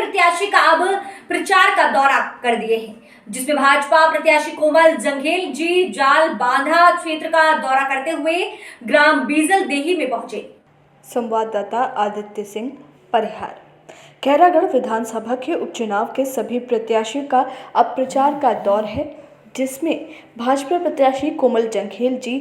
प्रत्याशी का अब प्रचार का दौरा कर दिए हैं, जिसमें भाजपा प्रत्याशी कोमल जंघेल जी जाल बांधा क्षेत्र का दौरा करते हुए ग्राम बीजल देही में पहुंचे। संवाददाता आदित्य सिंह परिहार। खैरागढ़ विधानसभा के उपचुनाव के सभी प्रत्याशियों का अब प्रचार का दौर है, जिसमें भाजपा प्रत्याशी कोमल जंघेल जी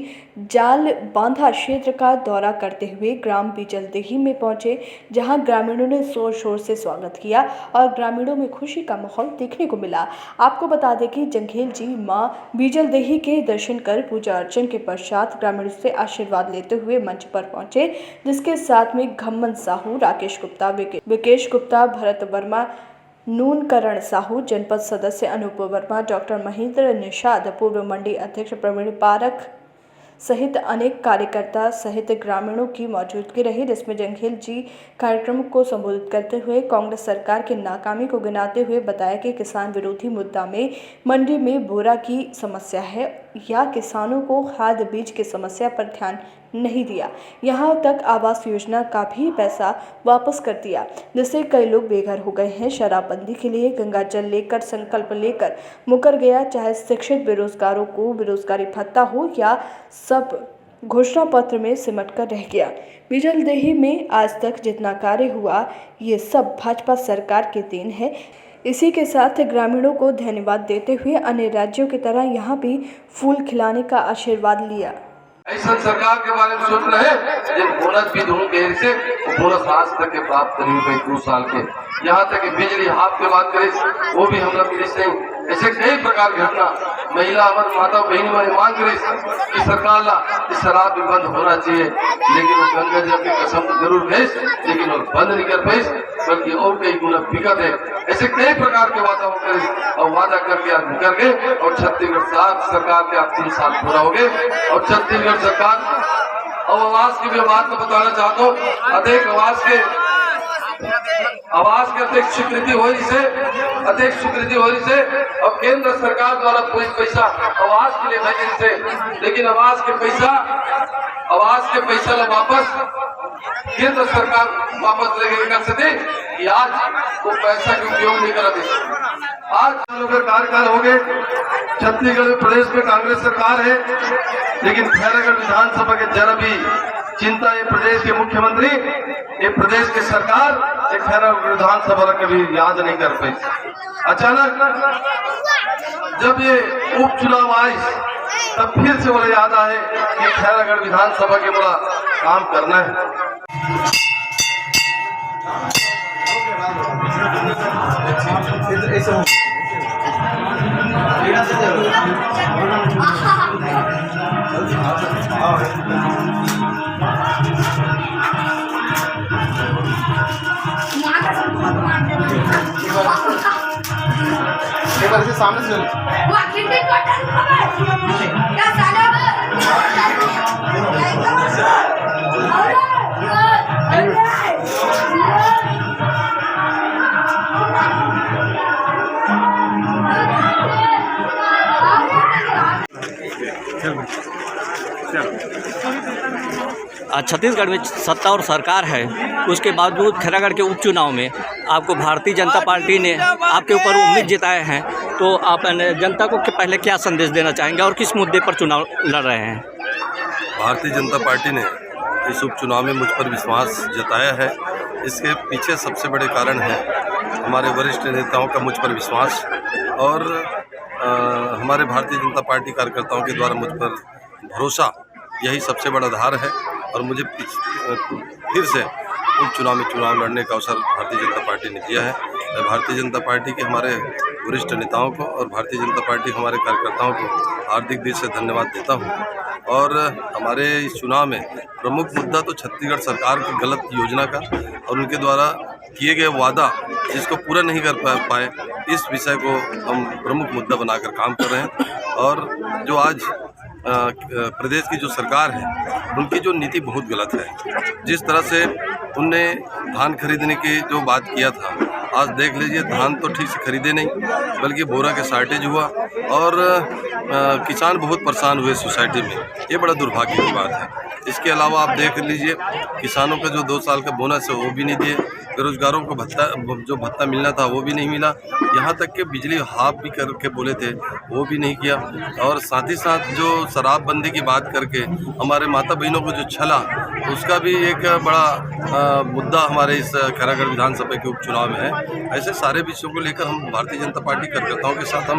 जाल बांधा क्षेत्र का दौरा करते हुए ग्राम बीजलदेही में पहुंचे, जहां ग्रामीणों ने जोर शोर से स्वागत किया और ग्रामीणों में खुशी का माहौल देखने को मिला। आपको बता दें कि जंघेल जी मां बीजलदेही के दर्शन कर पूजा अर्चन के पश्चात ग्रामीणों से आशीर्वाद लेते हुए मंच पर पहुंचे, जिसके साथ में घम्मन साहू, राकेश गुप्ता, विकेश गुप्ता, भरत वर्मा, नूनकरण साहू, जनपद सदस्य अनूप वर्मा, डॉक्टर महेंद्र निषाद, पूर्व मंडी अध्यक्ष प्रवीण पारख सहित अनेक कार्यकर्ता सहित ग्रामीणों की मौजूदगी रही, जिसमें जंघेल जी कार्यक्रम को संबोधित करते हुए कांग्रेस सरकार की नाकामी को गिनाते हुए बताया कि किसान विरोधी मुद्दा में मंडी में बोरा की समस्या है या किसानों को खाद बीज की समस्या पर ध्यान नहीं दिया। यहाँ तक आवास योजना का भी पैसा वापस कर दिया, जिससे कई लोग बेघर हो गए हैं। शराबबंदी के लिए गंगा जल लेकर संकल्प लेकर मुकर गया, चाहे शिक्षित बेरोजगारों को बेरोजगारी भत्ता हो या सब घोषणा पत्र में सिमट कर रह गया। बीजलदेही में आज तक जितना कार्य हुआ ये सब भाजपा सरकार की देन है। इसी के साथ ग्रामीणों को धन्यवाद देते हुए अन्य राज्यों की तरह यहाँ भी फूल खिलाने का आशीर्वाद लिया। ऐसा सरकार के बारे में सोच रहे हैं जिन बोनस भी दूर के से बोनस आज तक के प्राप्त करी हुई 2 साल के, यहाँ तक कि बिजली हाफ की बात करें वो भी हम लोग मिली नहीं। ऐसे कई प्रकार की घटना महिला हमारे माता बहनी हमारी मांग करे कि सरकार ला इस शराब भी बंद होना चाहिए, लेकिन वो गंगा जल की कसम जरूर भेज, लेकिन वो बंद नहीं कर पाई, बल्कि और कई गुना दिक्कत है। ऐसे कई प्रकार के वादा करे और वादा करके आज मुकर गए और छत्तीसगढ़ सरकार के आज 3 साल पूरा हो गए और छत्तीसगढ़ सरकार और आवास की भी बात को बताना चाहता हूँ। अधिक आवास के अध्यक्ष स्वीकृति हो रही से और केंद्र सरकार द्वारा पूरी पैसा आवास के लिए भेजने से, लेकिन आवास के पैसा वापस केंद्र सरकार वापस लेके कर सके कि आज वो पैसा का उपयोग नहीं करा दे। आज हम लोग कार्यकाल हो गए, छत्तीसगढ़ प्रदेश में कांग्रेस सरकार है, लेकिन खैरागढ़ विधानसभा के जरा भी चिंता ये प्रदेश के मुख्यमंत्री, ये प्रदेश की सरकार एक खैरागढ़ विधानसभा कभी याद नहीं कर पाई। अचानक जब ये उपचुनाव आए तब फिर से बोले याद आए कि खैरागढ़ विधानसभा के बड़ा काम करना है। एक बार से सामने से छत्तीसगढ़ में सत्ता और सरकार है, उसके बावजूद खैरागढ़ के उपचुनाव में आपको भारतीय जनता पार्टी ने आपके ऊपर उम्मीद जताए हैं, तो आप जनता को पहले क्या संदेश देना चाहेंगे और किस मुद्दे पर चुनाव लड़ रहे हैं? भारतीय जनता पार्टी ने इस उपचुनाव में मुझ पर विश्वास जताया है। इसके पीछे सबसे बड़े कारण है हमारे वरिष्ठ नेताओं का मुझ पर विश्वास और हमारे भारतीय जनता पार्टी कार्यकर्ताओं के द्वारा मुझ पर भरोसा, यही सबसे बड़ा आधार है। और मुझे फिर से उपचुनाव में चुनाव लड़ने का अवसर भारतीय जनता पार्टी ने दिया है। मैं भारतीय जनता पार्टी के हमारे वरिष्ठ नेताओं को और भारतीय जनता पार्टी हमारे कार्यकर्ताओं को हार्दिक दिल से धन्यवाद देता हूं। और हमारे इस चुनाव में प्रमुख मुद्दा तो छत्तीसगढ़ सरकार की गलत योजना का और उनके द्वारा किए गए वादा जिसको पूरा नहीं कर पाए, इस विषय को हम प्रमुख मुद्दा बनाकर काम कर रहे हैं। और जो आज प्रदेश की जो सरकार है उनकी जो नीति बहुत गलत है। जिस तरह से उनने धान खरीदने की जो बात किया था आज देख लीजिए धान तो ठीक से खरीदे नहीं, बल्कि बोरा के शॉर्टेज हुआ और किसान बहुत परेशान हुए सोसाइटी में। ये बड़ा दुर्भाग्य की बात है। इसके अलावा आप देख लीजिए किसानों का जो 2 साल का बोनस है वो भी नहीं दिए, बेरोजगारों को भत्ता मिलना था वो भी नहीं मिला, यहाँ तक कि बिजली हाफ भी करके बोले थे वो भी नहीं किया। और साथ ही साथ जो शराबबंदी की बात करके हमारे माता बहनों को जो छला, उसका भी एक बड़ा मुद्दा हमारे इस खैरागढ़ विधानसभा के उपचुनाव में है। ऐसे सारे विषयों को लेकर हम भारतीय जनता पार्टी कार्यकर्ताओं के साथ हम